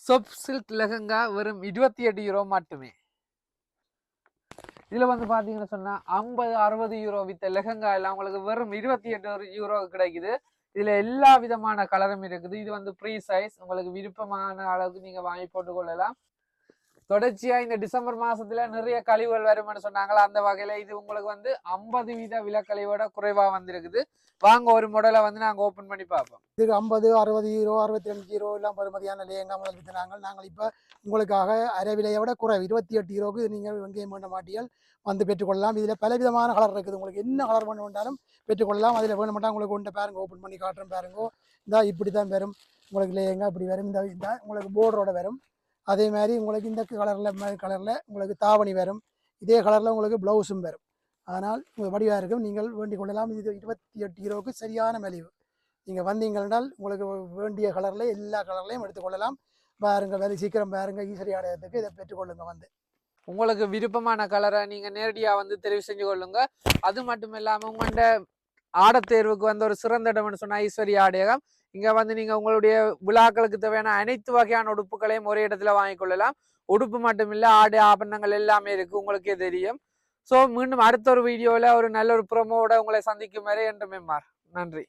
சொப் silk lehenga வெறும் 28 euro மட்டுமே. இதுல வந்து பாத்தீங்கன்னா சொன்னா 50-60 யூரோ வித்த லெஹங்கா எல்லாம் உங்களுக்கு வெறும் 28 யூரோ கிடைக்குது. இதுல எல்லா விதமான கலரும் இருக்குது. இது வந்து ப்ரீ சைஸ், உங்களுக்கு விருப்பமான அளவுக்கு நீங்க வாங்கி போட்டுக் கொள்ளலாம். தொடர்ச்சியா இந்த டிசம்பர் மாசத்துல நிறைய கழிவுகள் வரும்னு சொன்னாங்களா, அந்த வகையில இது உங்களுக்கு வந்து 50% விலக்கழிவோட குறைவா வந்திருக்குது. வாங்க ஒரு மாடலை வந்து நாங்க ஓபன் பண்ணி பார்ப்போம். இதுக்கு 50-60 யூரோ 62 யூரோ எல்லாம் பெறுமதியான லேங்கா முதல் விற்கிறாங்க. நாங்கள் இப்போ உங்களுக்காக அரை விலையை விட குறைவு 28 யூரோக்கு நீங்கள் வெங்காயம் வேண்ட மாட்டியல் வந்து பெற்றுக்கொள்ளலாம். இதில் பலவிதமான கலர் இருக்குது. உங்களுக்கு என்ன கலர் வேண்டாலும் பெற்றுக்கொள்ளலாம். அதில் வேணும் மாட்டா உங்களுக்கு ஒன்றை பாருங்க, ஓப்பன் பண்ணி காட்டுறேன் பாருங்க. இந்த இப்படி தான் வரும் உங்களுக்கு லேங்கா, இப்படி வரும். இந்த உங்களுக்கு போர்டரோட வரும். அதே மாதிரி உங்களுக்கு இந்த கலரில் உங்களுக்கு தாவணி வரும். இதே கலரில் உங்களுக்கு ப்ளவுஸும் வரும். ஆனால் உங்களுக்கு வடிவாக இருக்கும், நீங்கள் வேண்டிக் கொள்ளலாம். இது 28 யூரோவுக்கு சரியான மலிவு. நீங்கள் வந்தீங்கன்னா உங்களுக்கு வேண்டிய கலரில் எல்லா கலர்லையும் எடுத்துக்கொள்ளலாம். பாருங்க, வேலை சீக்கிரம் பாருங்க, ஈஸ்வரி ஆலயத்துக்கு இதை பெற்றுக்கொள்ளுங்க. வந்து உங்களுக்கு விருப்பமான கலரை நீங்க நேரடியா வந்து தெரிவு செஞ்சு கொள்ளுங்க. அது மட்டும் இல்லாம உங்கள்ட ஆடத்தேர்வுக்கு வந்து ஒரு சிறந்த இடம்னு சொன்னா ஈஸ்வரி ஆடையகம். இங்க வந்து நீங்க உங்களுடைய விழாக்களுக்கு தேவையான அனைத்து வகையான உடுப்புகளையும் ஒரே இடத்துல வாங்கிக் கொள்ளலாம். உடுப்பு மட்டும் இல்ல, ஆடை ஆபரணங்கள் எல்லாமே இருக்கு, உங்களுக்கே தெரியும். ஸோ மீண்டும் அடுத்த ஒரு வீடியோவில் ஒரு நல்ல ஒரு ப்ரோமோவோட உங்களை சந்திக்கும் வரை என்று மெம்மார். நன்றி.